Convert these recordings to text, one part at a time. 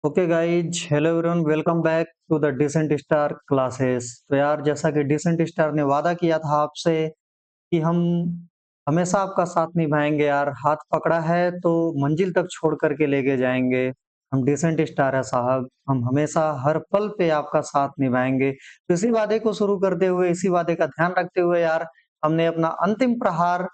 Okay guys, hello everyone, welcome back to the decent star classes. तो यार, जैसा कि डिसेंट स्टार ने वादा किया था आपसे कि हम हमेशा आपका साथ निभाएंगे यार। हाथ पकड़ा है तो मंजिल तक छोड़ करके लेके जाएंगे। हम डिसेंट स्टार है साहब, हम हमेशा हर पल पे आपका साथ निभाएंगे। तो इसी वादे को शुरू करते हुए, इसी वादे का ध्यान रखते हुए यार, हमने अपना अंतिम प्रहार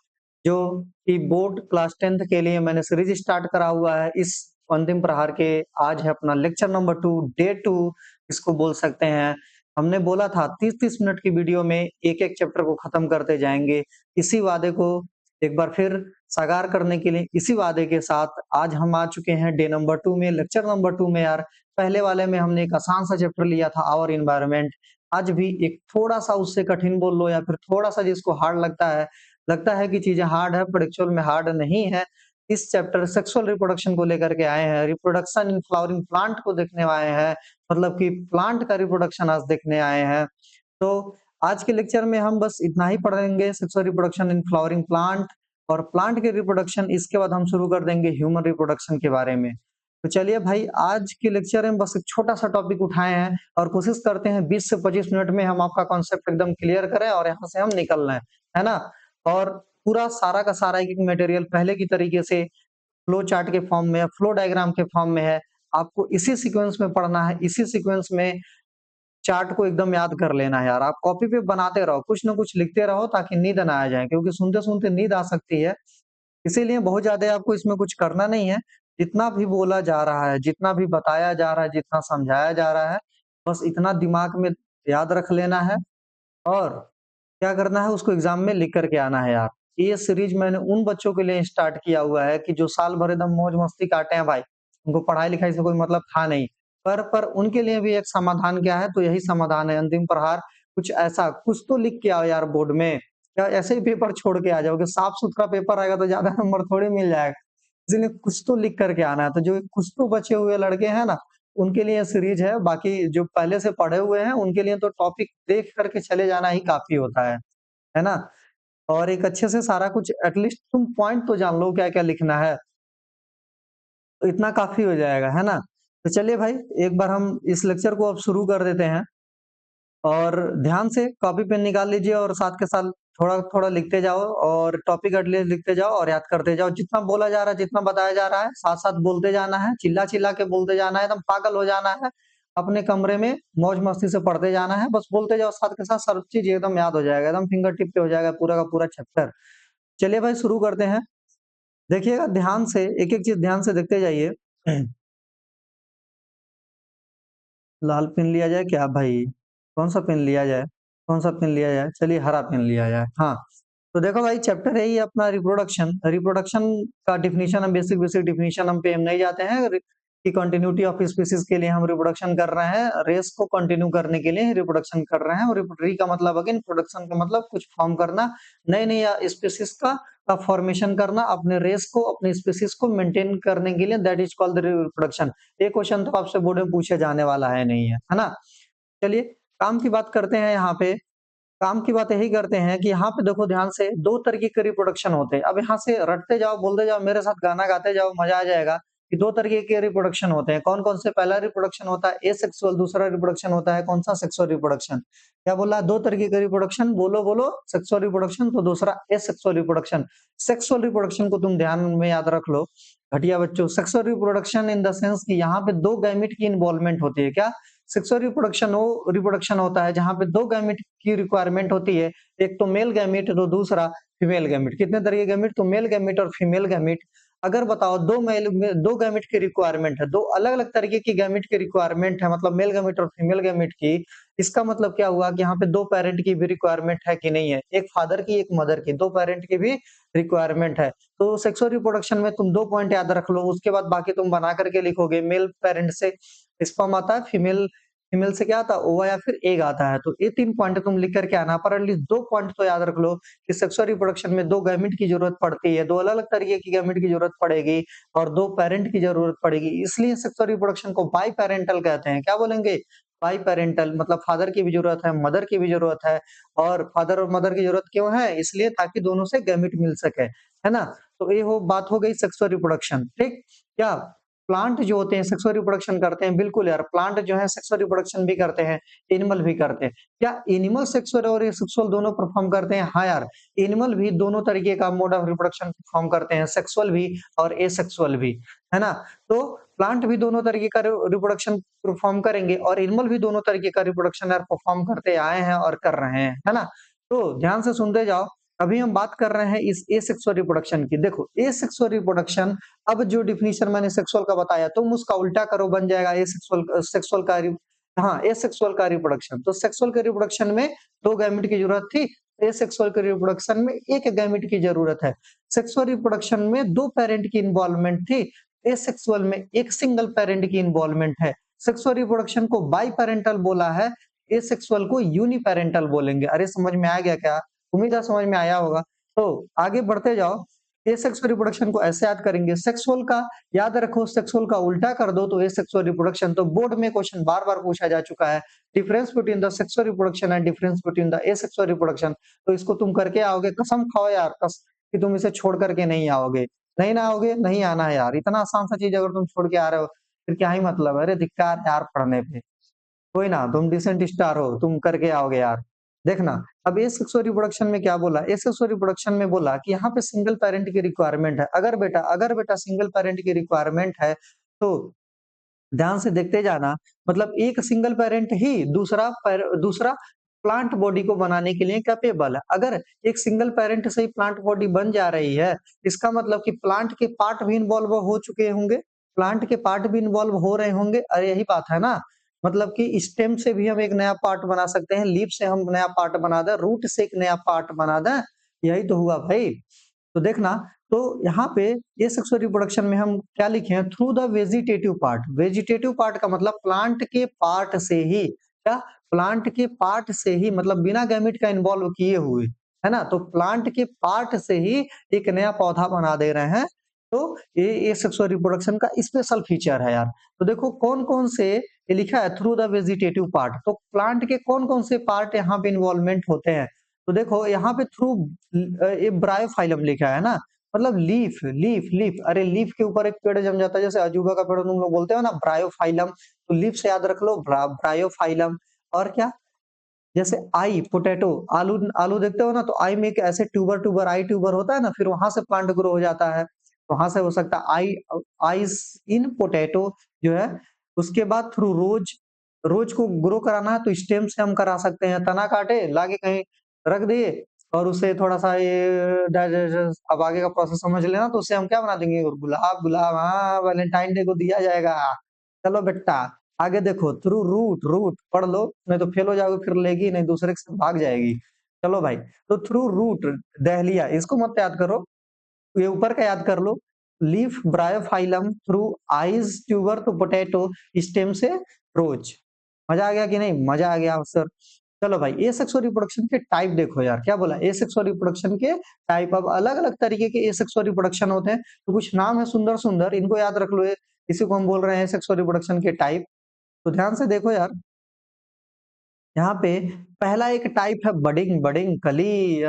जो कि बोर्ड क्लास 10th के लिए मैंने सीरीज स्टार्ट करा हुआ है, इस अंतिम प्रहार के आज है अपना लेक्चर नंबर 2, डे 2 इसको बोल सकते हैं। हमने बोला था 30-30 मिनट की वीडियो में एक-एक चैप्टर को खत्म करते जाएँगे। इसी वादे को एक बार फिर साकार करने के लिए इसी वादे के साथ आज हम आ चुके हैं डे नंबर 2 में, लेक्चर नंबर 2 में यार। पहले वाले में हमने एक आसान सा चैप्टर लिया था आवर एनवायरनमेंट। आज भी एक थोड़ा-सा उससे कठिन बोल लो या फिर थोड़ा-सा जिसको हार्ड लगता है कि चीज़ें हार्ड है पर एक्चुअल में हार्ड नहीं है। इस चैप्टर सेक्सुअल रिप्रोडक्शन को लेकर के आए हैं, रिप्रोडक्शन इन फ्लावरिंग प्लांट को देखने आए हैं, मतलब कि प्लांट का रिप्रोडक्शन आज देखने आए हैं। तो आज के लेक्चर में हम बस इतना ही पढ़ेंगे, sexual reproduction in flowering plant और प्लांट के रिप्रोडक्शन। इसके बाद हम शुरू कर देंगे ह्यूमन रिप्रोडक्शन के बारे में। तो चलिए भाई, आज के लेक्चर में बस एक छोटा-सा टॉपिक उठाए हैं और कोशिश करते हैं 20 से 25 मिनट में हम आपका कॉन्सेप्ट एकदम क्लियर करें और यहाँ से हम निकल लें, है ना? और पूरा सारा का सारा एक-एक मटेरियल पहले की तरीके से फ्लो चार्ट के फॉर्म में, फ्लो डायग्राम के फॉर्म में है। आपको इसी सीक्वेंस में पढ़ना है, इसी सीक्वेंस में चार्ट को एकदम याद कर लेना है यार। आप कॉपी पे बनाते रहो, कुछ न कुछ लिखते रहो ताकि नींद ना आ जाए, क्योंकि सुनते-सुनते नींद आ सकती है। इसीलिए बहुत ज़्यादा आपको इसमें कुछ करना नहीं है। जितना भी बोला जा रहा है, जितना भी बताया जा रहा है, जितना समझाया जा रहा है, बस इतना दिमाग में याद रख लेना है और क्या करना है, उसको एग्ज़ाम में लिख कर के आना है यार। ये सीरीज़ मैंने उन बच्चों के लिए स्टार्ट किया हुआ है कि जो साल भर एकदम मौज-मस्ती काटे हैं भाई। उनको पढ़ाई-लिखाई से कोई मतलब था नहीं। पर उनके लिए भी एक समाधान क्या है, तो यही समाधान है अंतिम प्रहार। कुछ ऐसा, कुछ तो लिख के आओ यार बोर्ड में। क्या ऐसे ही पेपर छोड़ के आ जाओगे? साफ-सुथरा पेपर आएगा तो ज़्यादा नंबर थोड़ी मिल जाएगा। इसलिए कुछ तो लिख कर के आना है। तो जो कुछ तो बचे हुए लड़के हैं ना, उनके लिए सीरीज़ है। बाकी जो पहले से पढ़े हुए हैं, उनके लिए तो टॉपिक देख कर के चले जाना ही काफ़ी होता है ना? और एक अच्छे से सारा कुछ एटलीस्ट तुम पॉइंट तो जान लो क्या-क्या लिखना है, तो इतना काफ़ी हो जाएगा, है ना? तो चलिए भाई, एक बार हम इस लेक्चर को अब शुरू कर देते हैं और ध्यान से कॉपी पेन निकाल लीजिए और साथ के साथ थोड़ा-थोड़ा लिखते जाओ और टॉपिक एटलीस्ट लिखते जाओ और याद करते जाओ। जितना बोला जा रहा है, जितना बताया जा रहा है, साथ-साथ बोलते जाना है, चिल्ला-चिल्ला के बोलते जाना है, एकदम पागल हो जाना है। अपने कमरे में मौज-मस्ती से पढ़ते जाना है, बस बोलते जाओ साथ के साथ सब चीज़ एकदम याद हो जाएगा, एकदम फिंगर टिप पे हो जाएगा पूरा का पूरा चैप्टर। चलिए भाई, शुरू करते हैं। देखिएगा ध्यान से, एक-एक चीज़ ध्यान से देखते जाइए। लाल पेन लिया जाए क्या भाई? कौन-सा पेन लिया जाए? कौन-सा पेन लिया जाए? चलिए हरा पेन लिया जाए। हाँ, तो देखो भाई, चैप्टर है ये अपना रिप्रोडक्शन। रिप्रोडक्शन का डेफिनिशन, हम बेसिक-बेसिक डेफिनिशन हम पे हम नहीं जाते हैं। कि कंटिन्यूटी ऑफ स्पीशीज़ के लिए हम रिप्रोडक्शन कर रहे हैं, रेस को कंटिन्यू करने के लिए रिप्रोडक्शन कर रहे हैं और री का मतलब अगेन प्रोडक्शन का मतलब कुछ फॉर्म करना, नई-नई स्पीशीज़ का फॉर्मेशन करना, अपने रेस को, अपनी स्पीशीज़ को मेंटेन करने के लिए, that is called the reproduction. ये क्वेश्चन तो आपसे बोर्ड में पूछे जाने वाला है नहीं है ना? चलिए, काम की बात करते हैं यहाँ पे। काम की बात यही करते हैं कि यहाँ पे देखो ध्यान से, 2 तरीके के रिप्रोडक्शन होते हैं। अब यहाँ से रटते जाओ, बोलते जाओ, मेरे साथ गाना गाते जाओ, मज़ा आ जाएगा कि 2 तरीके के रिप्रोडक्शन होते हैं। कौन-कौन से? पहला रिप्रोडक्शन होता है एसेक्सुअल, दूसरा रिप्रोडक्शन होता है कौन-सा? Sexual reproduction. क्या बोला? 2 तरीके का रिप्रोडक्शन, बोलो, बोलो। सेक्सुअल रिप्रोडक्शन तो दूसरा एसेक्सुअल रिप्रोडक्शन। सेक्सुअल रिप्रोडक्शन को तुम ध्यान में याद रख लो, घटिया बच्चों। Sexual reproduction in the sense कि यहाँ पे 2 गैमेट की इन्वॉल्वमेंट होती है। क्या? सेक्सुअल रिप्रोडक्शन होता है जहाँ पे 2 गैमेट की रिक्वायरमेंट होती है। एक तो मेल गैमेट, तो दूसरा फीमेल गैमेट। कितने तरह के गैमेट? तो मेल गैमेट और फीमेल गैमेट। अगर बताओ 2 गैमेट की रिक्वायरमेंट है, 2 अलग-अलग तरीके की गैमेट की रिक्वायरमेंट है, मतलब मेल गैमेट और फीमेल गैमेट की। इसका मतलब क्या हुआ कि यहाँ पे 2 पैरेंट की भी रिक्वायरमेंट है कि नहीं है? एक फादर की, एक मदर की, 2 पैरेंट की भी रिक्वायरमेंट है। तो सेक्सुअल रिप्रोडक्शन में तुम 2 पॉइंट याद रख लो, उसके बाद बाकी तुम बना करके लिखोगे। मेल पैरेंट से स्पर्म आता है, फीमेल फीमेल से क्या आता है? ओवा या फिर एग आता है। तो ये 3 पॉइंट तुम लिख कर के आना, पर एटलीस्ट 2 पॉइंट तो याद रख लो कि सेक्सुअल रिप्रोडक्शन में 2 गैमेट की ज़रूरत पड़ती है, 2 अलग-अलग तरीके की गैमेट की ज़रूरत पड़ेगी और 2 पैरेंट की ज़रूरत पड़ेगी। इसलिए सेक्सुअल रिप्रोडक्शन को बाई पैरेंटल कहते हैं। क्या बोलेंगे? बाई पैरेंटल, मतलब फादर की भी ज़रूरत है, मदर की भी ज़रूरत है। और फादर और मदर की ज़रूरत क्यों है? इसलिए ताकि दोनों से गैमेट मिल सके, है ना? तो ये बात हो गई सेक्सुअल रिप्रोडक्शन, ठीक? क्या प्लांट जो होते हैं सेक्सुअल रिप्रोडक्शन करते हैं, बिल्कुल यार, प्लांट जो है सेक्सुअल रिप्रोडक्शन भी करते हैं, एनिमल भी करते हैं। क्या एनिमल सेक्सुअल और एसेक्सुअल दोनों परफॉर्म करते हैं? हाँ यार, एनिमल भी दोनों तरीके का मोड ऑफ रिप्रोडक्शन परफॉर्म करते हैं, सेक्सुअल भी और एसेक्सुअल भी, है ना? तो प्लांट भी दोनों तरीके का रिप्रोडक्शन परफॉर्म करेंगे और एनिमल भी दोनों तरीके का रिप्रोडक्शन यार परफॉर्म करते आए हैं और कर रहे हैं, है ना? तो ध्यान से सुनते जाओ। अभी हम बात कर रहे हैं इस एसेक्सुअल रिप्रोडक्शन की। देखो, एसेक्सुअल रिप्रोडक्शन, अब जो डेफिनिशन मैंने सेक्सुअल का बताया, तुम उसका उल्टा करो, बन जाएगा एसेक्सुअल सेक्सुअल का हाँ, एसेक्सुअल का रिप्रोडक्शन। तो सेक्सुअल के रिप्रोडक्शन में 2 गैमेट की जरूरत थी, एसेक्सुअल के रिप्रोडक्शन में 1 गैमेट की जरूरत है। सेक्सुअल रिप्रोडक्शन में 2 पेरेंट की इन्वॉल्वमेंट थी, एसेक्सुअल में 1 सिंगल पेरेंट की इन्वॉल्वमेंट है। सेक्सुअल रिप्रोडक्शन को बाई पेरेंटल बोला है, एसेक्सुअल को यूनिपेरेंटल बोलेंगे। अरे समझ में आ गया क्या? उम्मीद है समझ में आया होगा। तो आगे बढ़ते जाओ। एसेक्सुअल रिप्रोडक्शन को ऐसे याद करेंगे, सेक्सुअल का याद रखो, सेक्सुअल का उल्टा कर दो तो एसेक्सुअल रिप्रोडक्शन। तो बोर्ड में क्वेश्चन बार-बार पूछा जा चुका है, difference between the sexual reproduction and difference between the asexual reproduction. तो इसको तुम करके आओगे, कसम खाओ यार, कि तुम इसे छोड़ करके नहीं आओगे। नहीं ना आओगे, नहीं आना है यार। इतना आसान सा चीज अगर तुम छोड़ के आ रहे हो, फिर क्या ही मतलब है? अरे धिक्कार यार पढ़ने पे। कोई ना, तुम डिसेंट स्टार हो, तुम करके आओगे यार। देखना, अब एसेक्सुअल रिप्रोडक्शन में क्या बोला? एसेक्सुअल रिप्रोडक्शन में बोला कि यहाँ पे सिंगल पेरेंट की रिक्वायरमेंट है। अगर बेटा सिंगल पेरेंट की रिक्वायरमेंट है, तो ध्यान से देखते जाना, मतलब एक सिंगल पेरेंट ही दूसरा प्लांट बॉडी को बनाने के लिए कैपेबल है। अगर एक सिंगल पेरेंट से ही प्लांट बॉडी बन जा रही है, इसका मतलब कि प्लांट के पार्ट भी इन्वॉल्व हो चुके होंगे, प्लांट के पार्ट भी इन्वॉल्व हो रहे होंगे। अरे यही बात है ना, मतलब कि स्टेम से भी हम एक नया पार्ट बना सकते हैं, लीफ से हम नया पार्ट बना दें, रूट से एक नया पार्ट बना दें, यही तो हुआ भाई। तो देखना, तो यहाँ पे ये सेक्सुअल रिप्रोडक्शन में हम क्या लिखे हैं? Through the vegetative part. Vegetative part का मतलब प्लांट के पार्ट से ही, क्या? प्लांट के पार्ट से ही, मतलब बिना गैमेट का इन्वॉल्व किए हुए, है ना? तो प्लांट के पार्ट से ही एक नया पौधा बना दे रहे हैं। तो ये सेक्सुअल रिप्रोडक्शन का स्पेशल फीचर है यार। तो देखो कौन-कौन से, ये लिखा है थ्रू द वेजिटेटिव पार्ट, तो प्लांट के कौन-कौन से पार्ट यहाँ पे इन्वॉल्वमेंट होते हैं? तो देखो यहाँ पे थ्रू ये ब्रायोफाइलम लिखा है ना, मतलब लीफ लीफ लीफ। अरे लीफ के ऊपर एक पेड़ जम जाता है, जैसे अजूबा का पेड़ तुम लोग बोलते हो ना, ब्रायोफाइलम। तो लीफ से याद रख लो ब्रायोफाइलम। और क्या? जैसे आई पोटैटो, आलू आलू देखते हो ना, तो आई में एक ऐसे ट्यूबर ट्यूबर आई ट्यूबर होता है ना, फिर वहां से प्लांट ग्रो हो जाता है। वहां से हो सकता है आईज इन पोटैटो जो है। उसके बाद थ्रू रोज, रोज को ग्रो कराना है तो स्टेम से हम करा सकते हैं। तना काटे लाके कहीं रख दिए और उसे थोड़ा सा ये अब आगे का प्रोसेस समझ लेना, तो उससे हम क्या बना देंगे? गुलाब गुलाब, हाँ वैलेंटाइन डे को दिया जाएगा। चलो बेटा, आगे देखो, थ्रू रूट, रूट पढ़ लो, नहीं तो फेल हो जाओगे, फिर लेगी नहीं, दूसरे के साथ भाग जाएगी। चलो भाई, तो थ्रू रूट, दहलिया, इसको मत याद करो, ये ऊपर का याद कर लो। Leaf bryophyllum, through eyes tuber तो पोटैटो, स्टेम से रोज। मजा आ गया कि नहीं? मजा आ गया सर। चलो भाई, एसेक्सुअल रिप्रोडक्शन के टाइप देखो यार, क्या बोला? एसेक्सुअल रिप्रोडक्शन के टाइप। अब अलग-अलग तरीके के एसेक्सुअल रिप्रोडक्शन होते हैं, तो कुछ नाम है सुंदर-सुंदर, इनको याद रख लो। इसी को हम बोल रहे हैं एसेक्सुअल रिप्रोडक्शन के टाइप। तो ध्यान से देखो यार, यहाँ पे पहला एक टाइप है बडिंग, बडिंग कली,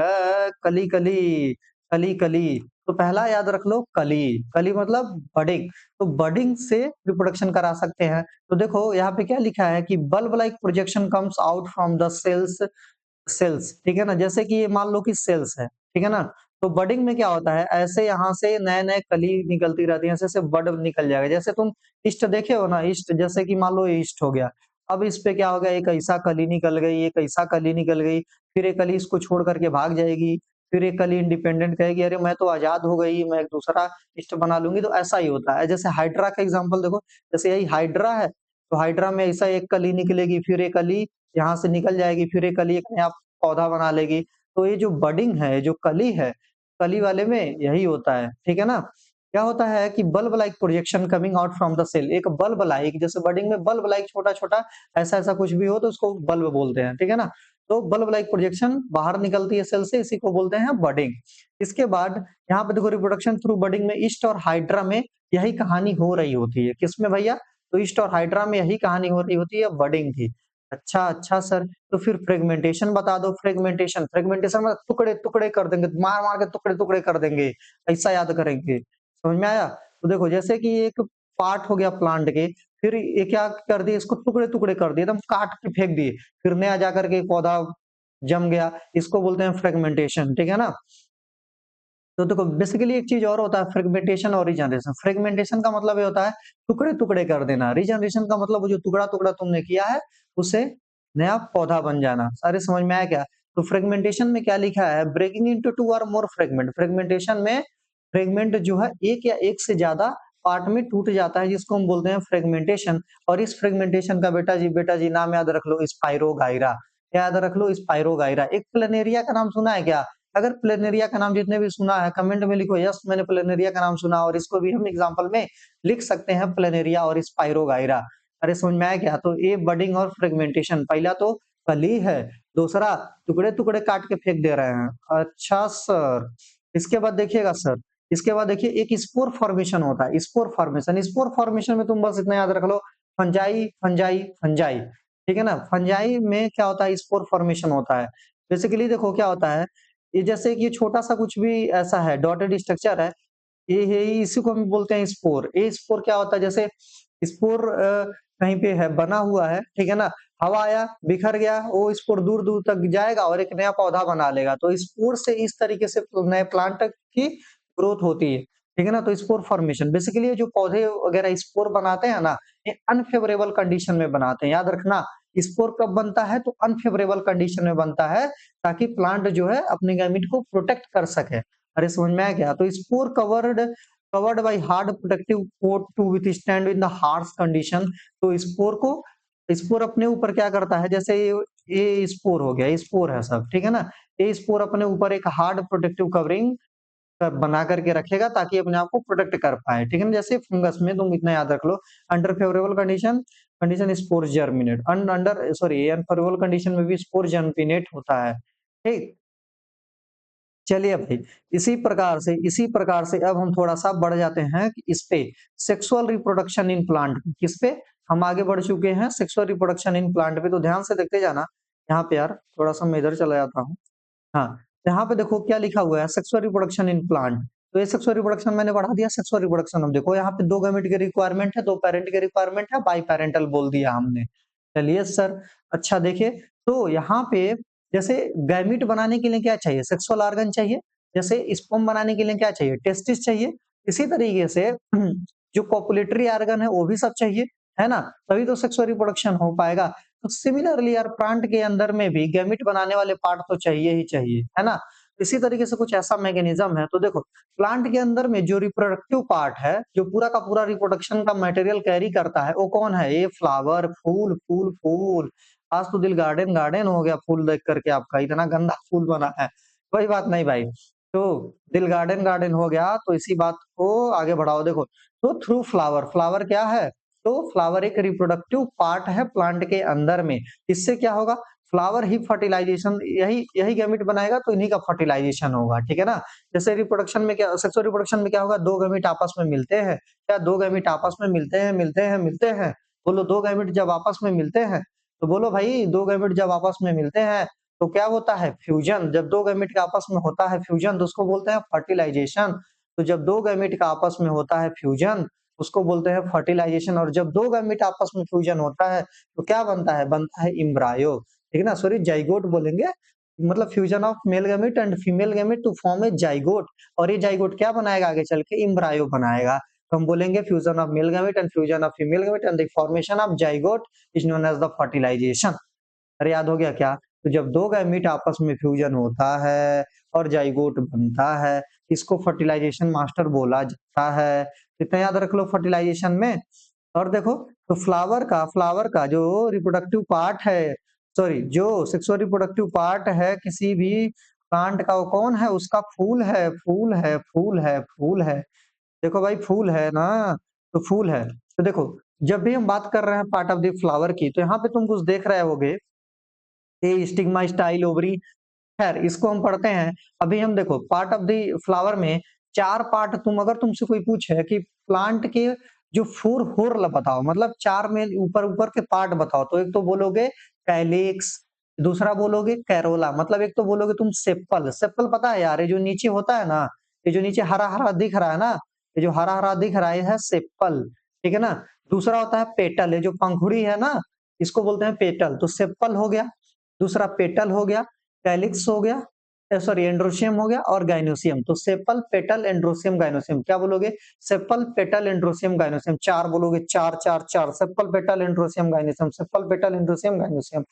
कली कली, कली कली। तो पहला याद रख लो कली, कली मतलब बडिंग। तो बडिंग से रिप्रोडक्शन करा सकते हैं। तो देखो यहाँ पे क्या लिखा है कि bulb like projection comes out from the cells, cells, ठीक है ना? जैसे कि ये मान लो कि सेल्स है, ठीक है ना? तो बडिंग में क्या होता है? ऐसे यहाँ से नए-नए कली निकलती रहती है, ऐसे-ऐसे बड निकल जाएगा। जैसे तुम ईस्ट देखे हो ना, ईस्ट, जैसे कि मान लो ये ईस्ट हो गया। अब इस पे क्या हो गया? एक ऐसा कली निकल गई, एक ऐसा कली निकल गई, फिर एक कली इसको छोड़ करके भाग जाएगी, फिर एक कली इंडिपेंडेंट कहेगी, अरे मैं तो आज़ाद हो गई, मैं एक दूसरा ईस्ट बना लूँगी। तो ऐसा ही होता है। जैसे हाइड्रा का एग्ज़ाम्पल देखो, जैसे यही हाइड्रा है, तो हाइड्रा में ऐसा एक कली निकलेगी, फिर एक कली यहाँ से निकल जाएगी, फिर एक कली एक नया पौधा बना लेगी। तो ये जो बडिंग है, जो कली है, कली वाले में यही होता है, ठीक है ना? क्या होता है कि bulb like projection coming out from the cell, एक बल्ब लाइक, जैसे बडिंग में बल्ब लाइक छोटा-छोटा ऐसा-ऐसा कुछ भी हो तो उसको बल्ब बोलते हैं, ठीक है ना? तो बल्ब लाइक प्रोजेक्शन बाहर निकलती है सेल से, इसी को बोलते हैं बडिंग। इसके बाद यहाँ पे देखो, रिप्रोडक्शन थ्रू बडिंग में ईस्ट और हाइड्रा में यही कहानी हो रही होती है। किसमें भैया? तो ईस्ट और हाइड्रा में यही कहानी हो रही होती है बडिंग की। अच्छा, अच्छा सर, तो फिर फ्रेगमेंटेशन बता दो। फ्रेगमेंटेशन, फ्रेगमेंटेशन में टुकड़े-टुकड़े कर देंगे, मार-मार के टुकड़े-टुकड़े कर देंगे, ऐसा याद करेंगे। समझ में आया? तो देखो, जैसे कि एक पार्ट हो गया प्लांट के, फिर ये क्या कर दिए, इसको टुकड़े-टुकड़े कर दिए, एकदम काट के फेंक दिए, फिर नया जाकर के एक पौधा जम गया, इसको बोलते हैं फ्रेगमेंटेशन, ठीक है ना? तो देखो बेसिकली एक चीज और होता है फ्रेगमेंटेशन और रीजनरेशन। फ्रेगमेंटेशन का मतलब ये होता है टुकड़े-टुकड़े कर देना, रीजनरेशन का मतलब वो जो टुकड़ा-टुकड़ा तुमने किया है, उससे नया पौधा बन जाना। सारे समझ में आया क्या? तो फ्रेगमेंटेशन में क्या लिखा है? ब्रेकिंग इंटू 2 और मोर फ्रेगमेंट। फ्रेगमेंटेशन में फ्रेगमेंट जो है एक या एक से ज्यादा पार्ट में टूट जाता है, जिसको हम बोलते हैं फ्रेगमेंटेशन। और इस फ्रेगमेंटेशन का बेटा जी नाम याद रख लो, स्पाइरोगाइरा। क्या याद रख लो? स्पाइरोगाइरा। एक प्लेनेरिया का नाम सुना है क्या? अगर प्लेनेरिया का नाम जितने भी सुना है कमेंट में लिखो यस मैंने प्लेनेरिया का नाम सुना, और इसको भी हम एग्जांपल में लिख सकते हैं प्लेनेरिया और स्पाइरोगाइरा। अरे समझ में आया क्या? तो ये बडिंग और फ्रेगमेंटेशन, पहला तो कली है, दूसरा टुकड़े-टुकड़े काट के फेंक दे रहे हैं। अच्छा सर, इसके बाद देखिएगा सर, इसके बाद देखिए एक स्पोर फॉर्मेशन होता है। स्पोर फॉर्मेशन, स्पोर फॉर्मेशन में तुम बस इतना याद रख लो, फंजाई फंजाई फंजाई, ठीक है ना? फंजाई में क्या होता है? स्पोर फॉर्मेशन होता है। बेसिकली देखो क्या होता है, ये जैसे कि छोटा सा कुछ भी ऐसा है डॉटेड स्ट्रक्चर है, ये इसी को हम बोलते हैं स्पोर। ये स्पोर क्या होता है? जैसे स्पोर कहीं पे है बना हुआ है, ठीक है ना? हवा आया, बिखर गया, वो स्पोर दूर दूर तक जाएगा और एक नया पौधा बना लेगा। तो स्पोर से इस तरीके से नए प्लांट की ग्रोथ होती है, ठीक है ना? तो स्पोर फॉर्मेशन बेसिकली ये जो पौधे वगैरह स्पोर बनाते हैं ना, ये अनफेवरेबल कंडीशन में बनाते हैं। याद रखना, स्पोर कब बनता है? तो अनफेवरेबल कंडीशन में बनता है, ताकि प्लांट जो है अपने गैमीट को प्रोटेक्ट कर सके। अरे समझ में आया क्या? तो spore covered by hard protective coat to withstand in the harsh condition. तो स्पोर अपने ऊपर क्या करता है? जैसे ये स्पोर हो गया, ये स्पोर है सब, ठीक है ना? ये स्पोर अपने ऊपर एक हार्ड प्रोटेक्टिव कवरिंग बना करके रखेगा, ताकि अपने आप को प्रोटेक्ट कर पाए, ठीक है ना? जैसे फंगस में तुम इतना याद रख लो, under favourable condition spore germinate, under sorry unfavourable condition में भी स्पोर जर्मिनेट होता है, ठीक। चलिए भाई, इसी प्रकार से अब हम थोड़ा-सा बढ़ जाते हैं कि इस पे सेक्सुअल रिप्रोडक्शन इन प्लांट पे। किस पे? हम आगे बढ़ चुके हैं सेक्सुअल रिप्रोडक्शन इन प्लांट पे, तो ध्यान से देखते जाना। यहाँ पे यार थोड़ा-सा मैं इधर चला जाता हूँ। हाँ, यहाँ पे देखो क्या लिखा हुआ है सेक्सुअल रिप्रोडक्शन इन प्लांट। तो ये सेक्सुअल रिप्रोडक्शन मैंने बढ़ा दिया, सेक्सुअल रिप्रोडक्शन अब देखो यहाँ पे 2 गैमेट की रिक्वायरमेंट है, 2 पैरेंट की रिक्वायरमेंट है, बाई पैरेंटल बोल दिया हमने। चलिए सर, अच्छा देखिए, तो यहाँ पे जैसे गैमीट बनाने के लिए क्या चाहिए? सेक्सुअल ऑर्गन चाहिए। जैसे स्पर्म बनाने के लिए क्या चाहिए? टेस्टिस चाहिए। इसी तरीके से जो कोपुलेटरी ऑर्गन है वो भी सब चाहिए, है ना? तभी तो सेक्सुअल रिप्रोडक्शन हो पाएगा। तो सिमिलरली यार प्लांट के अंदर में भी गैमीट बनाने वाले पार्ट तो चाहिए ही चाहिए, है ना? इसी तरीके से कुछ ऐसा मैकेनिज्म है। तो देखो प्लांट के अंदर में जो रिप्रोडक्टिव पार्ट है, जो पूरा का पूरा रिप्रोडक्शन का मटेरियल कैरी करता है, वो कौन है? ये फ्लावर, फूल, फूल, फूल। आज तो दिल गार्डन गार्डन हो गया फूल देख करके आपका, इतना गंदा फूल बना है। कोई बात नहीं भाई। तो दिल गार्डन गार्डन हो गया, तो इसी बात को आगे बढ़ाओ। देखो, तो थ्रू फ्लावर, फ्लावर क्या है? तो फ्लावर एक रिप्रोडक्टिव पार्ट है प्लांट के अंदर में। इससे क्या होगा? फ्लावर ही फर्टिलाइजेशन, यही यही गैमीट बनाएगा, तो इन्हीं का फर्टिलाइजेशन होगा, ठीक है ना? जैसे रिप्रोडक्शन में क्या, सेक्सुअल रिप्रोडक्शन में क्या होगा? 2 गैमीट आपस में मिलते हैं। क्या 2 गैमीट आपस में मिलते हैं? बोलो 2 गैमीट जब आपस में मिलते हैं, तो बोलो भाई 2 गैमेट जब आपस में मिलते हैं, तो क्या होता है? फ्यूजन। जब 2 गैमेट का आपस में होता है फ्यूजन, तो उसको बोलते हैं फर्टिलाइजेशन। तो जब 2 गैमेट का आपस में होता है फ्यूजन, उसको बोलते हैं फर्टिलाइजेशन। और जब 2 गैमेट आपस में फ्यूजन होता है, तो क्या बनता है? बनता है एम्ब्रायो, ठीक है ना? सॉरी जाइगोट बोलेंगे, मतलब fusion of male gamete and female gamete to form a zygote. और ये जाइगोट क्या बनाएगा आगे चल के? एम्ब्रायो बनाएगा। तो हम बोलेंगे fusion of male gamete and fusion of female gamete and the formation of zygote is known as the fertilisation. अरे याद हो गया क्या? तो जब 2 गैमीट आपस में फ्यूजन होता है और जाइगोट बनता है, इसको फर्टिलाइजेशन मास्टर बोला जाता है। इतना याद रख लो फर्टिलाइजेशन में। और देखो, तो फ्लावर का जो रिप्रोडक्टिव पार्ट है, सॉरी जो सेक्सुअल रिप्रोडक्टिव पार्ट है किसी भी प्लांट का, वो कौन है? उसका फूल है, फूल है, फूल है, फूल है। देखो भाई फूल है ना, तो फूल है। तो देखो, जब भी हम बात कर रहे हैं पार्ट ऑफ द फ्लावर की, तो यहाँ पे तुम कुछ देख रहे होगे, ये स्टिग्मा, स्टाइल, ओवरी, खैर इसको हम पढ़ते हैं। अभी हम देखो पार्ट ऑफ द फ्लावर में 4 पार्ट, तुम अगर तुमसे कोई पूछे कि प्लांट के जो 4 होर्ल बताओ, मतलब 4 में ऊपर-ऊपर के पार्ट बताओ, तो एक तो बोलोगे कैलिक्स, दूसरा बोलोगे कैरोला, मतलब एक तो बोलोगे तुम सेपल। सेपल पता है यार, ये जो नीचे होता है ना, ये जो नीचे हरा-हरा दिख रहा है ना, ये जो हरा-हरा दिख रहा है, ये है सेपल। ठीक है ना? दूसरा होता है पेटल, ये जो पंखुड़ी है ना, इसको बोलते हैं पेटल। तो सेपल हो गया, दूसरा पेटल हो गया, कैलिक्स हो गया, सॉरी एंड्रोशियम हो गया और गाइनोसियम। तो सेपल, पेटल, एंड्रोशियम, गाइनोसियम। क्या बोलोगे? Sepal, petal, androecium, gynoecium. 4 बोलोगे, 4, 4, 4। Sepal, petal, androecium, gynoecium. Sepal, petal, androecium, gynoecium.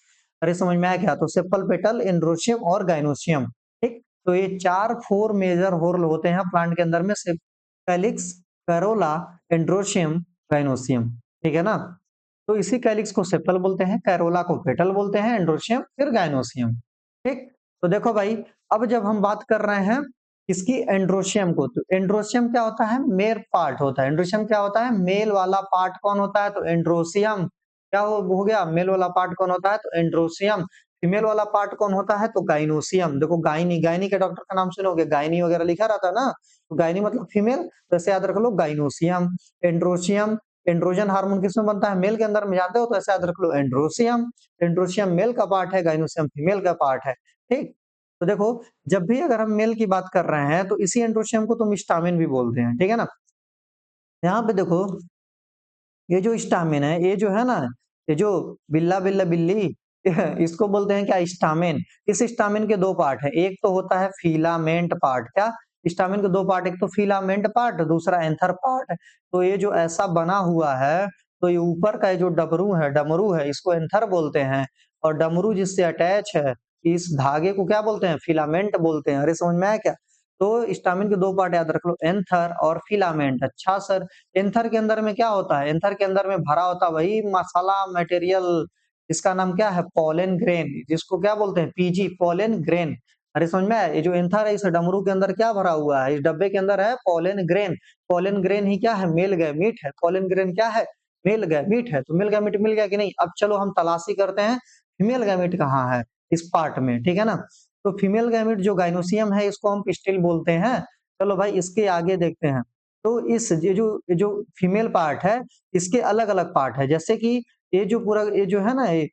अरे समझ में आया क्या? तो सेपल, पेटल, एंड्रोशियम और गाइनोसियम। ठीक? तो ये 4 मेजर होल होते हैं प्लांट के अंदर में, कैलिक्स, करोला, एंड्रोशियम, गाइनोसियम। ठीक है ना? तो इसी कैलिक्स को सेपल बोलते हैं, कैरोला को पेटल बोलते हैं, एंड्रोशियम फिर गाइनोसियम। ठीक? तो देखो भाई, अब जब हम बात कर रहे हैं इसकी एंड्रोशियम को, तो एंड्रोशियम क्या होता है? मेल पार्ट होता है। एंड्रोशियम क्या होता है? मेल वाला पार्ट कौन होता है? तो एंड्रोशियम। क्या हो गया? मेल वाला पार्ट कौन होता है? तो एंड्रोशियम। फीमेल वाला पार्ट कौन होता है? तो गाइनोसियम। देखो गायनी, गायनी के डॉक्टर का नाम सुनोगे, गायनी वगैरह लिखा रहता है ना, तो गायनी मतलब फीमेल, तो ऐसे याद रख लो, गाइनोसियम। एंड्रोशियम, एंड्रोजन हार्मोन किसमें बनता है? मेल के अंदर में, जानते हो? तो ऐसे याद रख लो, एंड्रोशियम। एंड्रोशियम मेल का पार्ट है, गाइनोसियम फीमेल का पार्ट है। ठीक? तो देखो, जब भी अगर हम मेल की बात कर रहे हैं, तो इसी एंड्रोशियम को तुम स्टामिन भी बोलते हैं। ठीक है ना? यहाँ पे देखो, ये जो स्टामिन है, ये जो है ना, ये जो बिल्ला बिल्ला बिल्ली इसको बोलते हैं क्या? स्टामिन। इस स्टामिन के 2 पार्ट है, एक तो होता है फिलामेंट पार्ट। क्या? स्टामिन के 2 पार्ट, एक तो फिलामेंट पार्ट, दूसरा एंथर पार्ट। तो ये जो ऐसा बना हुआ है, तो ये ऊपर का ये जो डमरू है, इसको एंथर बोलते हैं, और डमरू जिससे अटैच है, इस धागे को क्या बोलते हैं? फिलामेंट बोलते हैं। अरे समझ में आया क्या? तो स्टामिन के 2 पार्ट याद रख लो, एंथर और फिलामेंट। अच्छा सर, एंथर के अंदर में क्या होता है? एंथर के अंदर में भरा होता है वही मसाला मटेरियल, इसका नाम क्या है? पोलन ग्रेन, जिसको क्या बोलते हैं? PG, pollen grain. अरे समझ में आया? ये जो एंथर है, इस डमरू के अंदर क्या भरा हुआ है? इस डब्बे के अंदर है पोलन ग्रेन। पोलन ग्रेन ही क्या है? मेल गैमीट है। पोलन ग्रेन क्या है? मेल गैमीट है। तो मेल गैमीट मिल गया कि नहीं? अब चलो हम तलाशी करते हैं, फीमेल गैमीट कहाँ है इस पार्ट में। ठीक है ना? तो फीमेल गैमीट जो गाइनोसियम है, इसको हम पिस्टिल बोलते हैं। चलो भाई, इसके आगे देखते हैं। तो इस ये जो फीमेल पार्ट है, इसके अलग-अलग पार्ट है। जैसे कि ये जो पूरा ये जो है ना, ये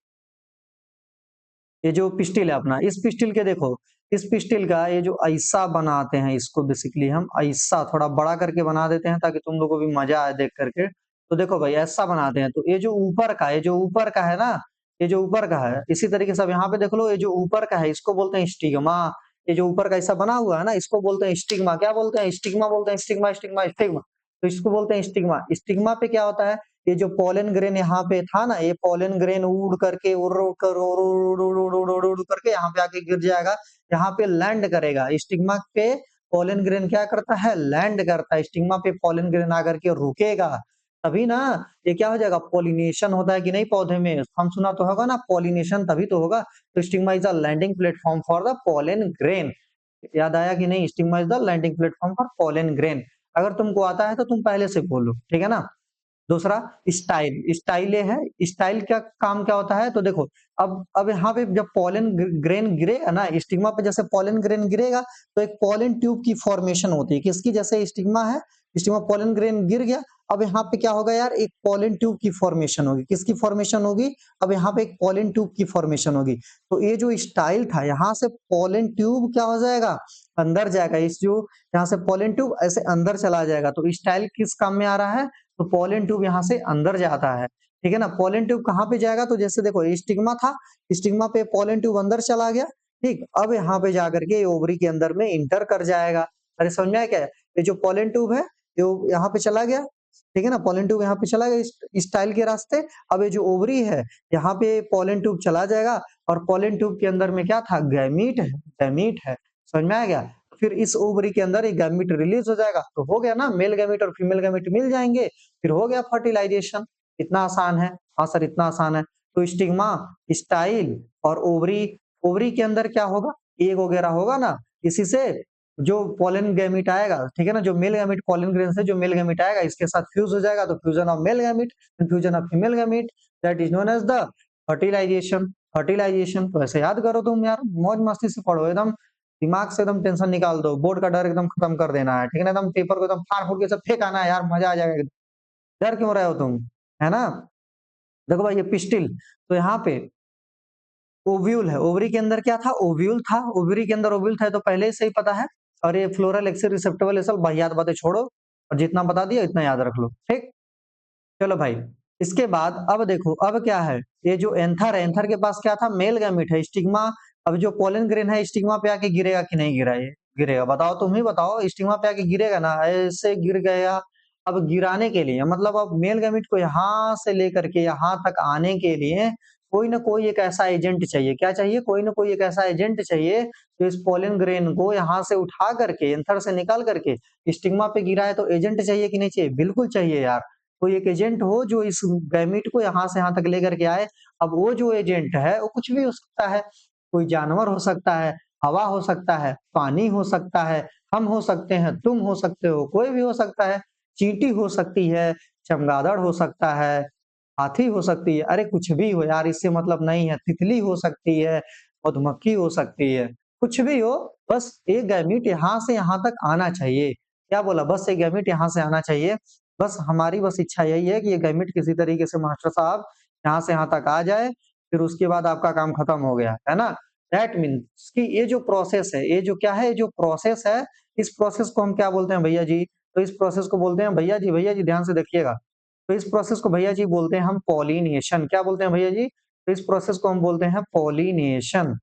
जो पिस्टिल है अपना, इस पिस्टिल के देखो, इस पिस्टिल का ये जो ऐसा बनाते हैं, इसको बेसिकली हम ऐसा थोड़ा बड़ा करके बना देते हैं, ताकि तुम लोगों को भी मजा आए देख करके। तो देखो भाई, ऐसा बनाते हैं। तो ये जो ऊपर का, ये जो ऊपर का है ना, ये जो ऊपर का है, इसी तरीके से अब यहाँ पे देख लो, ये जो ऊपर का है, इसको बोलते हैं स्टिग्मा। ये जो ऊपर का ऐसा बना हुआ है ना, इसको बोलते हैं स्टिग्मा। क्या बोलते हैं? स्टिग्मा बोलते हैं, स्टिग्मा, स्टिग्मा, स्टिग्मा। तो इसको बोलते हैं स्टिग्मा। स्टिग्मा पे क्या होता है? ये जो पोलन ग्रेन यहाँ पे था ना, ये पोलन ग्रेन उड़ करके उड़ करके यहाँ पे आके गिर जाएगा, यहाँ पे लैंड करेगा। स्टिग्मा पे पोलन ग्रेन क्या करता है? लैंड करता है। स्टिग्मा पे पोलन ग्रेन आकर के रुकेगा, तभी ना ये क्या हो जाएगा? पॉलिनेशन होता है कि नहीं पौधे में? हम सुना तो होगा ना, पॉलिनेशन तभी तो होगा। तो stigma is the landing platform for the pollen grain. याद आया कि नहीं? Stigma is the landing platform for pollen grain. अगर तुमको आता है तो तुम पहले से बोलो, ठीक है ना? दूसरा स्टाइल, स्टाइल ये है। स्टाइल क्या काम क्या होता है? तो देखो, अब यहाँ पे जब पॉलन ग्रेन गिरेगा ना, स्टिग्मा पे जैसे पॉलन ग्रेन गिरेगा, तो एक पॉलन ट्यूब की फॉर्मेशन होती है। किसकी? जैसे स्टिग्मा है, स्टिग्मा पॉलन ग्रेन गिर गया, अब यहाँ पे क्या होगा यार? एक पॉलन ट्यूब की फॉर्मेशन होगी। किसकी फॉर्मेशन होगी? अब यहाँ पे एक पॉलन ट्यूब की फॉर्मेशन होगी। तो ये जो स्टाइल था, यहाँ से पॉलन ट्यूब क्या हो जाएगा? अंदर जाएगा। इस जो यहाँ से पॉलन ट्यूब ऐसे अंदर चला जाएगा। तो स्टाइल किस काम में आ रहा है? तो पोलन ट्यूब यहाँ से अंदर जाता है। ठीक है ना? पोलन ट्यूब कहाँ पे जाएगा? तो जैसे देखो, स्टिग्मा था, स्टिग्मा पे पोलन ट्यूब अंदर चला गया। ठीक, अब यहाँ पे जाकर के ओवरी के अंदर में इंटर कर जाएगा। अरे समझ में आया क्या? ये जो पोलन ट्यूब है, ये यहाँ पे चला गया। ठीक है ना? पोलन ट्यूब यहाँ पे चला गया स्टाइल के रास्ते। अब ये जो ओवरी है, यहाँ पे पोलन ट्यूब चला जाएगा, और पोलन ट्यूब के अंदर में क्या था? गैमीट है, गैमीट है। समझ में आ गया? फिर इस ओवरी के अंदर एक गैमीट रिलीज हो जाएगा, तो हो गया ना, मेल गैमीट और फीमेल गैमीट मिल जाएंगे, फिर हो गया फर्टिलाइजेशन। इतना आसान है। हाँ सर, इतना आसान है। तो स्टिग्मा, स्टाइल और ओवरी, ओवरी के अंदर क्या होगा? एग वगैरह होगा ना, इसी से जो पोलन गैमीट आएगा, ठीक है ना, जो मेल गैमीट पोलन ग्रेन से जो मेल गैमीट आएगा, इसके साथ फ्यूज हो जाएगा, तो fusion of male gamete and fusion of female gamete, that is known as the fertilisation. Fertilisation तो ऐसे याद करो तुम यार, मौज मस्ती से पढ़ो एकदम, दिमाग से एकदम टेंशन निकाल दो, बोर्ड का डर एकदम खत्म कर देना है, ठीक है ना? एकदम पेपर को एकदम फाड़ फूड़ के सब फेंक आना है यार, मजा आ जाएगा एकदम। डर क्यों रहे हो तुम? है ना? देखो भाई, ये पिस्टिल, तो यहाँ पे ओव्यूल है। ओवरी के अंदर क्या था? ओव्यूल था। ओवरी के अंदर ओव्यूल था, तो पहले से ही पता है। और ये फ्लोरल एक्सिस रिसेप्टेबल, ये सब वाहियात बातें छोड़ो, और जितना बता दिया इतना याद रख लो, ठीक। चलो भाई, इसके बाद अब देखो, अब क्या है, ये जो एंथर है, एंथर के पास क्या था, मेल गैमीट है, स्टिग्मा। अब जो पोलन ग्रेन है, स्टिग्मा पे आके गिरेगा कि नहीं गिरा ये? गिरेगा, बताओ, तुम ही बताओ, स्टिग्मा पे आके गिरेगा ना, ऐसे गिर गया। अब गिराने के लिए मतलब अब मेल गैमीट को यहाँ से लेकर के यहाँ तक आने के लिए कोई ना कोई एक ऐसा एजेंट चाहिए। क्या चाहिए? कोई ना कोई एक ऐसा एजेंट चाहिए जो इस पोलन ग्रेन को यहाँ से उठा करके, एंथर से निकाल करके स्टिग्मा पे गिरा है। तो एजेंट चाहिए कि नहीं चाहिए? बिल्कुल चाहिए यार। कोई एक एजेंट हो जो इस गैमीट को यहाँ से यहाँ तक लेकर के आए। अब वो जो एजेंट है वो कुछ भी हो सकता है, कोई जानवर हो सकता है, हवा हो सकता है, पानी हो सकता है, हम हो सकते हैं, तुम हो सकते हो, कोई भी हो सकता है, चींटी हो सकती है, चमगादड़ हो सकता है, हाथी हो सकती है, अरे कुछ भी हो यार, इससे मतलब नहीं है, तितली हो सकती है, मधुमक्खी हो सकती है, कुछ भी हो, बस एक गैमीट यहाँ से यहाँ तक आना चाहिए। क्या बोला? बस एक गैमीट यहाँ से आना चाहिए। बस हमारी बस इच्छा यही है कि ये गैमीट किसी तरीके से मास्टर साहब यहाँ से यहाँ तक आ जाए, फिर उसके बाद आपका काम खत्म हो गया, है ना? दैट मीन्स कि ये जो प्रोसेस है, ये जो क्या है, ये जो प्रोसेस है, इस प्रोसेस को हम क्या बोलते हैं भैया जी? तो इस प्रोसेस को बोलते हैं भैया जी ध्यान से देखिएगा। तो इस प्रोसेस को भैया जी बोलते हैं हम पॉलिनेशन। क्या बोलते हैं भैया जी? तो इस प्रोसेस को हम बोलते हैं पॉलिनेशन।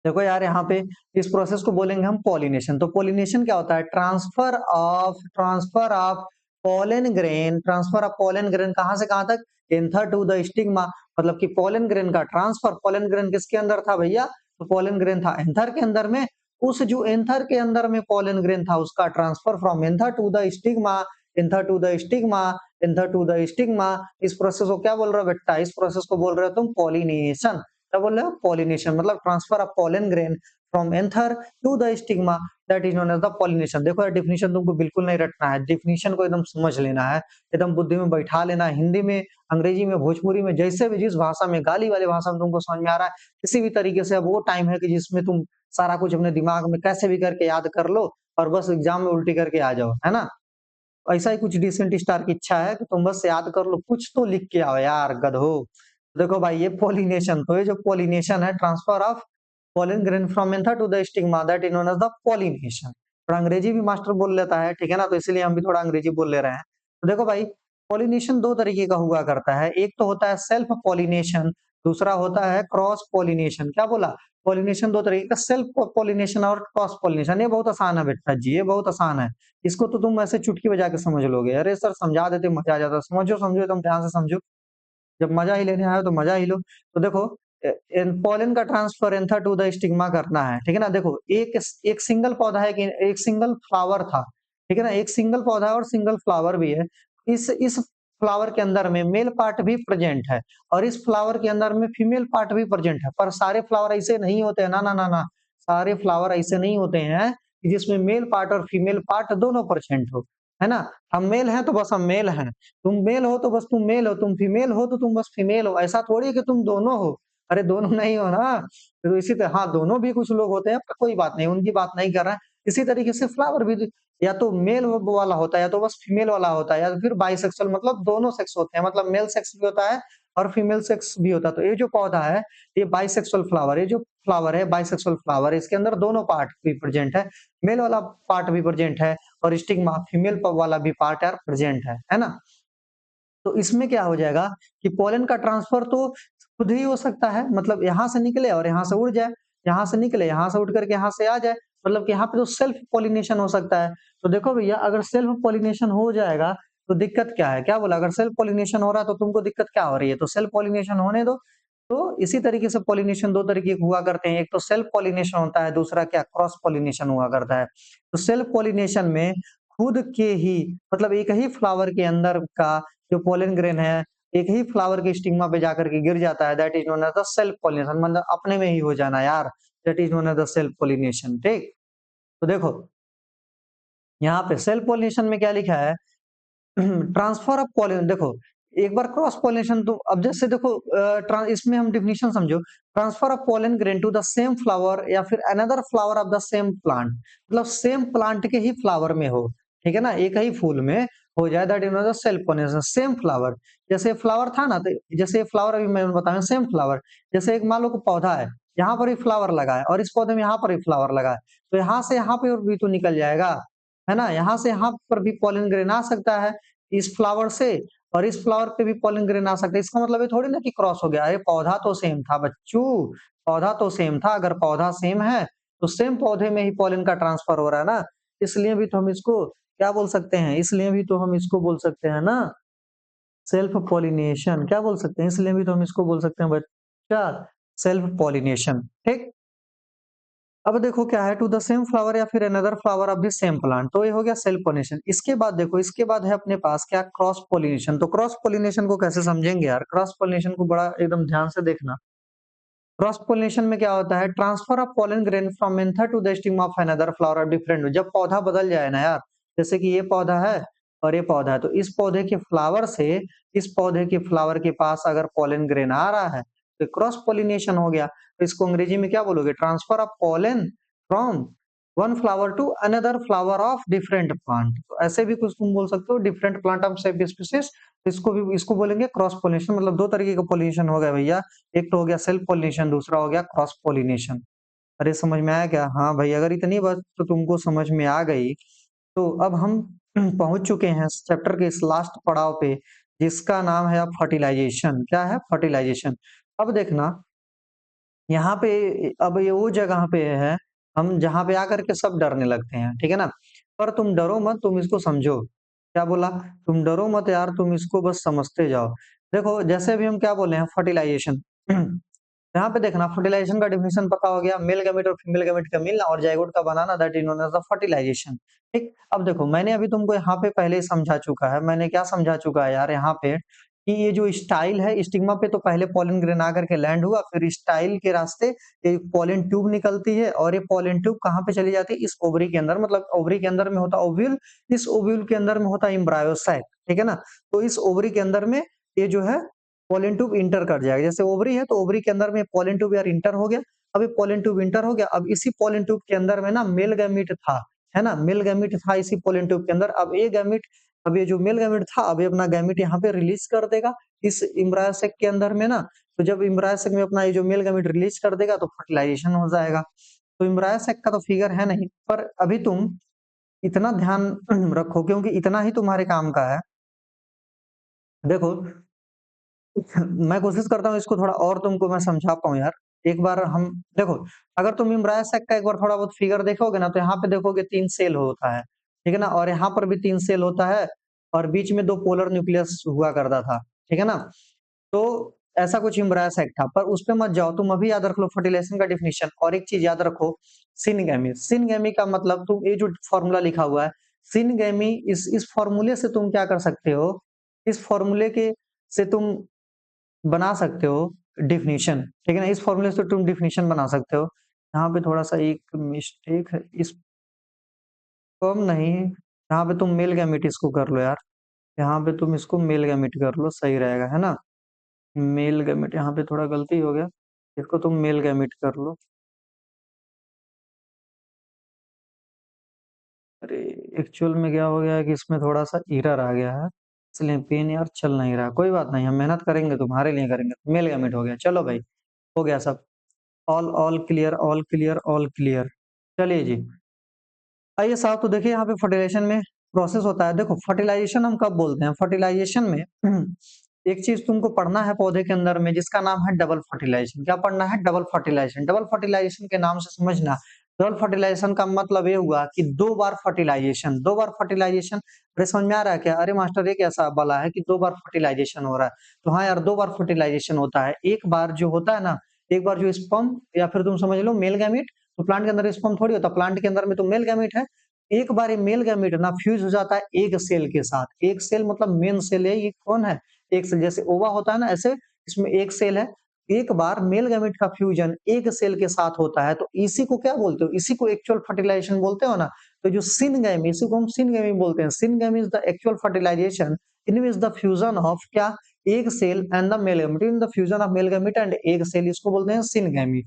देखो यार यहाँ पे इस प्रोसेस को बोलेंगे हम पॉलिनेशन। तो पॉलिनेशन क्या होता है? Transfer of transfer of pollen grain कहाँ से कहाँ तक? Anther to the stigma. मतलब कि पोलन ग्रेन का ट्रांसफर, पोलन ग्रेन किसके अंदर था भैया? तो पोलन ग्रेन था एंथर के अंदर में। उस जो एंथर के अंदर में पोलन ग्रेन था उसका transfer from anther to the stigma, anther to the stigma, anther to the stigma. इस प्रोसेस को क्या बोल रहे हो बेटा? इस प्रोसेस को बोल रहे हो तुम पॉलिनेशन। क्या बोल रहे हो? पॉलिनेशन। मतलब transfer of pollen grain from anther to the stigma, that is known as the pollination. देखो यार, डिफिनीशन तुमको बिल्कुल नहीं रटना है, डिफिनीशन को एकदम समझ लेना है, एकदम बुद्धि में बैठा लेना है। हिंदी में, अंग्रेजी में, भोजपुरी में, जैसे भी जिस भाषा में, गाली वाली भाषा में तुमको समझ में आ रहा है, किसी भी तरीके से अब वो टाइम है कि जिसमें तुम सारा कुछ अपने दिमाग में कैसे भी करके याद कर लो और बस एग्जाम में उल्टी करके आ जाओ, है ना? ऐसा ही कुछ डिसेंट स्टार की इच्छा है कि तुम बस याद कर लो, कुछ तो लिख के आओ यार गधो। देखो भाई, ये पॉलिनेशन, तो ये जो पॉलिनेशन है, transfer of pollen grain from anther to the stigma, that is known as the pollination. थोड़ा अंग्रेजी भी मास्टर बोल लेता है, ठीक है ना? तो इसलिए हम भी थोड़ा अंग्रेजी बोल ले रहे हैं। तो देखो भाई, पॉलिनेशन दो तरीके का हुआ करता है। एक तो होता है सेल्फ पॉलिनेशन, दूसरा होता है क्रॉस पॉलिनेशन। क्या बोला? पॉलिनेशन दो तरीके का, सेल्फ पॉलिनेशन और क्रॉस पॉलिनेशन। ये बहुत आसान है बेटा जी, ये बहुत आसान है। इसको तो तुम ऐसे चुटकी बजा के समझ लोगे। अरे सर समझा देते मजा आ जाता। समझो समझो, एकदम ध्यान से समझो। जब मजा ही लेने आए हो तो मजा ही लो। तो देखो, पोलन का transfer anther to the stigma करना है, ठीक है ना? देखो, एक सिंगल पौधा है कि एक सिंगल फ्लावर था, ठीक है ना? एक सिंगल पौधा है और सिंगल फ्लावर भी है। इस फ्लावर के अंदर में मेल पार्ट भी प्रेजेंट है और इस फ्लावर के अंदर में फीमेल पार्ट भी प्रेजेंट है। पर सारे फ्लावर ऐसे नहीं होते हैं, ना ना ना ना, सारे फ्लावर ऐसे नहीं होते हैं कि जिसमें मेल पार्ट और फीमेल पार्ट दोनों प्रेजेंट हो, है ना? हम मेल हैं तो बस हम मेल हैं, तुम मेल हो तो बस तुम मेल हो, तुम फीमेल हो तो तुम बस फीमेल हो। ऐसा थोड़ी है कि तुम दोनों हो। अरे दोनों नहीं हो ना। तो इसी तरह हाँ, दोनों भी कुछ लोग होते हैं, पर कोई बात नहीं, उनकी बात नहीं कर रहे हैं। इसी तरीके से फ्लावर भी या तो मेल वाला होता है या तो बस फीमेल वाला होता है, या फिर बाइसेक्सुअल, मतलब दोनों सेक्स होते हैं, मतलब मेल सेक्स भी होता है और फीमेल सेक्स भी होता है। तो ये जो पौधा है, ये बाइसेक्सुअल फ्लावर, ये जो फ्लावर है बाइसेक्सुअल फ्लावर है, इसके अंदर दोनों पार्ट भी प्रेजेंट है, मेल वाला पार्ट भी प्रेजेंट है और स्टिग्मा फीमेल वाला भी पार्ट यार प्रेजेंट है ना? तो इसमें क्या हो जाएगा कि पोलन का ट्रांसफर तो खुद ही हो सकता है, मतलब यहाँ से निकले और यहाँ से उड़ जाए, यहाँ से निकले, यहाँ से उड़ करके यहाँ से आ जाए, मतलब कि यहाँ पे तो सेल्फ पॉलिनेशन हो सकता है। तो देखो भैया, अगर सेल्फ पॉलिनेशन हो जाएगा तो दिक्कत क्या है? क्या बोला? अगर सेल्फ पॉलिनेशन हो रहा है तो तुमको दिक्कत क्या हो रही है? तो सेल्फ पॉलिनेशन होने दो। तो इसी तरीके से पॉलिनेशन दो तरीके के हुआ करते हैं, एक तो सेल्फ पॉलिनेशन होता है, दूसरा क्या, क्रॉस पॉलिनेशन हुआ करता है। तो सेल्फ पॉलिनेशन में खुद के ही, मतलब एक ही फ्लावर के अंदर का जो पोलन ग्रेन है, एक ही फ्लावर के स्टिग्मा पे जाकर के गिर जाता है, that is known as the self pollination. मतलब अपने में ही हो जाना यार, that is known as the self pollination. ठीक? तो देखो, यहाँ पे सेल्फ पॉलिनेशन में क्या लिखा है? Transfer of pollen. देखो, एक बार क्रॉस पोलिनेशन तो अब जैसे देखो, इसमें हम डिफिनीशन समझो। Transfer of pollen grain to the same flower या फिर another flower of the same plant, मतलब सेम प्लांट के ही फ्लावर में हो, ठीक है ना? एक ही फूल में हो जाए, that is the self pollination. Same flower, जैसे फ्लावर था ना, तो जैसे फ्लावर अभी मैं बताऊं, सेम फ्लावर, जैसे एक मान लो को पौधा है, यहाँ पर भी फ्लावर लगा है और इस पौधे में यहाँ पर भी फ्लावर लगा है, तो यहाँ से यहाँ पे भी तो निकल जाएगा, है ना? यहाँ से यहाँ पर भी पोलन ग्रेन आ सकता है इस फ्लावर से, और इस फ्लावर पे भी पॉलन ग्रेन आ सकता है। इसका मतलब ये थोड़ी ना कि क्रॉस हो गया। अरे पौधा तो सेम था बच्चों, पौधा तो सेम था। अगर पौधा सेम है तो सेम पौधे में ही पॉलन का ट्रांसफर हो रहा है ना, इसलिए भी तो हम इसको क्या बोल सकते हैं, इसलिए भी तो हम इसको बोल सकते हैं ना सेल्फ पॉलिनेशन। क्या बोल सकते हैं, इसलिए भी तो हम इसको बोल सकते हैं बच्चा सेल्फ पॉलिनेशन। ठीक। अब देखो क्या है, टू द सेम फ्लावर या फिर another flower of the same plant, तो ये हो गया सेल्फ पॉलिनेशन। इसके बाद देखो, इसके बाद है अपने पास क्या, क्रॉस पॉलिनेशन। तो क्रॉस पॉलिनेशन को कैसे समझेंगे यार, क्रॉस पॉलिनेशन को बड़ा एकदम ध्यान से देखना। क्रॉस पोलिनेशन में क्या होता है, transfer of pollen grain from anther to the stigma of another flower different. जब पौधा बदल जाए ना यार, जैसे कि ये पौधा है और ये पौधा है, तो इस पौधे के फ्लावर से इस पौधे के फ्लावर के पास अगर पोलन ग्रेन आ रहा है तो क्रॉस पोलिनेशन हो गया। तो इसको अंग्रेजी में क्या बोलोगे, transfer of pollen from one flower to another flower of different plant. तो ऐसे भी कुछ तुम बोल सकते हो, different plant of same species. इसको बोलेंगे क्रॉस पोलिनेशन। मतलब दो तरीके का पोलिनेशन हो गया भैया, एक तो हो गया सेल्फ पोलिनेशन, दूसरा हो गया क्रॉस पोलिनेशन। अरे समझ में आया क्या? हाँ भाई, अगर इतनी बात तो तुमको समझ में आ गई, तो अब हम पहुंच चुके हैं चैप्टर के इस लास्ट पड़ाव पे, जिसका नाम है अब फर्टिलाइजेशन। क्या है, फर्टिलाइजेशन। अब देखना यहाँ पे, अब ये वो जगह पे है हम जहाँ पे आकर के सब डरने लगते हैं, ठीक है ना। पर तुम डरो मत, तुम इसको समझो। क्या बोला, तुम डरो मत यार, तुम इसको बस समझते जाओ। देखो जैसे अभी हम क्या बोले हैं, फर्टिलाइजेशन। यहाँ पे देखना, फर्टिलाइजेशन का डेफिनेशन पता हो गया, मेल गैमेट और फीमेल गैमेट का मिलना और जाइगोट का बनाना, that is known as the fertilization. ठीक। अब देखो मैंने अभी तुमको यहाँ पे पहले ही समझा चुका है। मैंने क्या समझा चुका है यार यहाँ पे, कि ये जो स्टाइल है, स्टिग्मा पे तो पहले पॉलन ग्रेन आकर के लैंड हुआ, फिर स्टाइल के रास्ते एक पॉलन ट्यूब निकलती है, और ये पॉलन ट्यूब कहाँ पे चली जाती है, इस ओवरी के अंदर। मतलब ओवरी के अंदर में होता ओव्यूल, इस ओव्यूल के अंदर में होता एम्ब्रायोसाइट, ठीक है ना। तो इस ओवरी के अंदर में ये जो है पॉलन ट्यूब इंटर कर जाएगा। जैसे ओवरी है तो ओवरी के अंदर में पॉलन ट्यूब यार इंटर हो गया। अब ये पॉलन ट्यूब इंटर हो गया, अब इसी पॉलन ट्यूब के अंदर में ना मेल गैमीट था, है ना, मेल गैमीट था इसी पॉलन ट्यूब के अंदर। अब ये गैमीट, अब ये जो मेल गैमीट था, अब ये अपना गैमीट यहाँ पे रिलीज कर देगा इस इम्ब्रायोसेक के अंदर में ना। तो जब इम्ब्रायोसेक में अपना ये जो मेल गैमीट रिलीज कर देगा तो फर्टिलाइजेशन हो जाएगा। तो इम्ब्रायोसेक का तो फिगर है नहीं, पर अभी तुम इतना ध्यान रखो क्योंकि इतना ही तुम्हारे काम का है। देखो मैं कोशिश करता हूँ इसको थोड़ा और तुमको मैं समझा पाऊँ यार। एक बार हम देखो, अगर तुम इम्ब्रायोसेक का एक बार थोड़ा बहुत फिगर देखोगे ना, तो यहाँ पे देखोगे 3 सेल होता है, ठीक है ना, और यहाँ पर भी 3 सेल होता है, और बीच में 2 पोलर न्यूक्लियस हुआ करता था, ठीक है ना। तो ऐसा कुछ इम्ब्रायोसेक था, पर उस पे मत जाओ, तुम अभी याद रख लो फर्टिलाइजेशन का डेफिनिशन। और एक चीज याद रखो, सिनगैमी। सिनगैमी का मतलब, तुम ये जो फॉर्मूला लिखा हुआ है सिनगैमी, इस फॉर्मूले से तुम क्या कर सकते हो, इस फॉर्मूले के से तुम बना सकते हो डेफिनिशन, ठीक है ना। इस फॉर्मूले से तुम डेफिनिशन बना सकते हो। यहाँ पे थोड़ा सा एक मिस्टेक है, इस फॉर्म नहीं, यहाँ पे तुम मेल गैमेट इसको कर लो यार, यहाँ पे तुम इसको मेल गैमेट कर लो, सही रहेगा, है ना। मेल गैमेट, यहाँ पे थोड़ा गलती हो गया, इसको तुम मेल गैमेट कर लो। अरे एक्चुअल में क्या हो गया है कि इसमें थोड़ा सा एरर आ गया है, इसलिए पेन यार चल नहीं रहा। कोई बात नहीं, हम मेहनत करेंगे, तुम्हारे लिए करेंगे। मेल गैमेट हो गया, चलो भाई, हो गया सब। All all clear, all clear, all clear. चलिए जी, आइए साहब, तो देखिए यहाँ पे फर्टिलाइजेशन में प्रोसेस होता है। देखो फर्टिलाइजेशन हम कब बोलते हैं, फर्टिलाइजेशन में एक चीज तुमको पढ़ना है पौधे के अंदर में, जिसका नाम है डबल फर्टिलाइजेशन। क्या पढ़ना है, डबल फर्टिलाइजेशन। डबल फर्टिलाइजेशन के नाम से समझना, डबल फर्टिलाइजेशन का मतलब ये हुआ कि 2 बार फर्टिलाइजेशन। 2 बार फर्टिलाइजेशन, अरे समझ में आ रहा है क्या? अरे मास्टर ये कैसा वाला है कि 2 बार फर्टिलाइजेशन हो रहा है? तो हाँ यार, 2 बार फर्टिलाइजेशन होता है। एक बार जो होता है ना, एक बार जो स्पर्म, या फिर तुम समझ लो मेल गैमीट, तो प्लांट के अंदर स्पर्म थोड़ी होता, प्लांट के अंदर में तो मेल गैमीट है। एक बार ये मेल गैमीट ना फ्यूज हो जाता है एक सेल के साथ। एक सेल मतलब मेन सेल है, ये कौन है, एक सेल। जैसे ओवा होता है ना, ऐसे इसमें एक सेल है। एक बार मेल गैमीट का फ्यूजन एक सेल के साथ होता है, तो इसी को क्या बोलते हो, इसी को एक्चुअल फर्टिलाइजेशन बोलते हो ना। तो जो सिनगैमी, इसी को हम सिनगैमी बोलते हैं। Syngamy is the actual fertilisation in which the fusion of क्या, egg cell and the male gamete, in the fusion of male gamete and egg cell, इसको बोलते हैं सिनगैमी।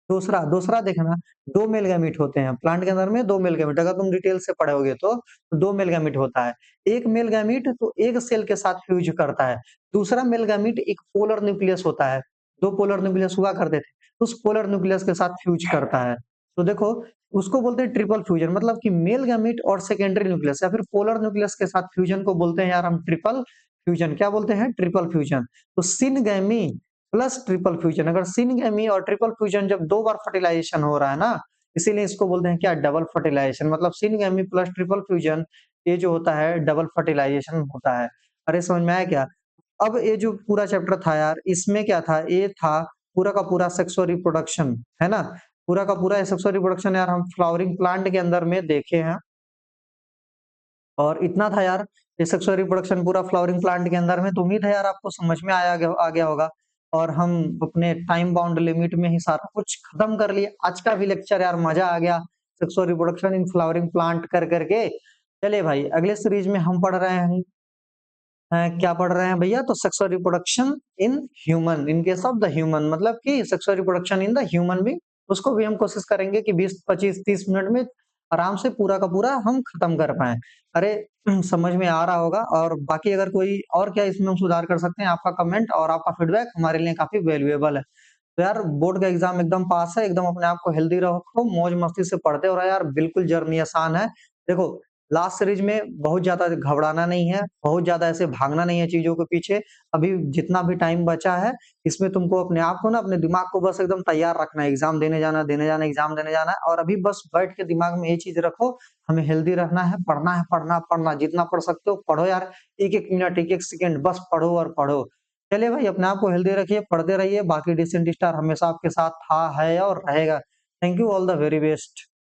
दूसरा दूसरा देखना, 2 मेल गैमीट होते हैं प्लांट के अंदर में, 2 मेल गैमीट। अगर तुम डिटेल से पढ़ोगे तो 2 मेल गैमीट होता है। एक मेल गैमीट तो एक सेल के साथ फ्यूज करता है। दूसरा मेल गैमीट एक पोलर न्यूक्लियस होता है, 2 पोलर न्यूक्लियस हुआ करते थे, उस पोलर न्यूक्लियस के साथ फ्यूज करता है। तो देखो, उसको बोलते हैं ट्रिपल फ्यूजन। मतलब कि मेल गैमीट और सेकेंडरी न्यूक्लियस या फिर पोलर न्यूक्लियस के साथ फ्यूजन को बोलते हैं यार हम ट्रिपल फ्यूजन, क्या बोलते हैं? Triple fusion. तो सिनगैमी प्लस ट्रिपल फ्यूजन, अगर सिनगैमी और ट्रिपल फ्यूजन जब 2 बार फर्टिलाइजेशन हो रहा है ना, इसीलिए इसको बोलते हैं क्या? Double fertilisation. मतलब सिनगैमी प्लस ट्रिपल फ्यूजन ये जो होता है डबल फर्टिलाइजेशन होता है। अरे समझ में आया क्या? अब ये जो पूरा चैप्टर था यार, इसमें क्या था? ये था पूरा का पूरा सेक्सुअल रिप्रोडक्शन, है ना? पूरा का पूरा सेक्सुअल रिप्रोडक्शन यार हम फ्लावरिंग प्लांट के अंदर में देखे हैं। और इतना था यार, ये सेक्सुअल रिप्रोडक्शन पूरा फ्लावरिंग प्लांट के अंदर में, तो उम्मीद है यार आपको समझ में आ गया होगा। और हम अपने टाइम बाउंड लिमिट में ही सारा कुछ खत्म कर लिए। आज का भी लेक्चर यार मजा आ गया, sexual reproduction in flowering plant कर करके। चलिए भाई, अगले सीरीज में हम पढ़ रहे हैं क्या पढ़ रहे हैं भैया? तो sexual reproduction in human, in case of the human, मतलब कि sexual reproduction in the human being. उसको भी हम कोशिश करेंगे कि 20, 25, 30 मिनट में आराम से पूरा का पूरा हम खत्म कर पाएँ। अरे समझ में आ रहा होगा। और बाकी अगर कोई और क्या इसमें हम सुधार कर सकते हैं, आपका कमेंट और आपका फीडबैक हमारे लिए काफ़ी वैल्यूएबल है। तो यार बोर्ड का एग्ज़ाम एकदम पास है, एकदम अपने आप को हेल्दी रखो, मौज-मस्ती से पढ़ते रहो यार, बिल्कुल जर्नी आसान है। देखो, लास्ट सीरीज में बहुत ज़्यादा घबराना नहीं है, बहुत ज़्यादा ऐसे भागना नहीं है चीज़ों के पीछे। अभी जितना भी टाइम बचा है, इसमें तुमको अपने आप को ना, अपने दिमाग को बस एकदम तैयार रखना है, एग्ज़ाम देने जाना, एग्ज़ाम देने जाना है। और अभी बस बैठ के दिमाग में ये चीज़ रखो, हमें हेल्दी रहना है, पढ़ना, जितना पढ़ सकते हो पढ़ो यार, 1-1 मिनट, 1-1 सेकंड बस पढ़ो और पढ़ो। चलिए भाई, अपने आप को हेल्दी रखिए, पढ़ते रहिए, बाकी डिसेंट स्टार हमेशा आपके साथ था, है और रहेगा। Thank you, all the very best.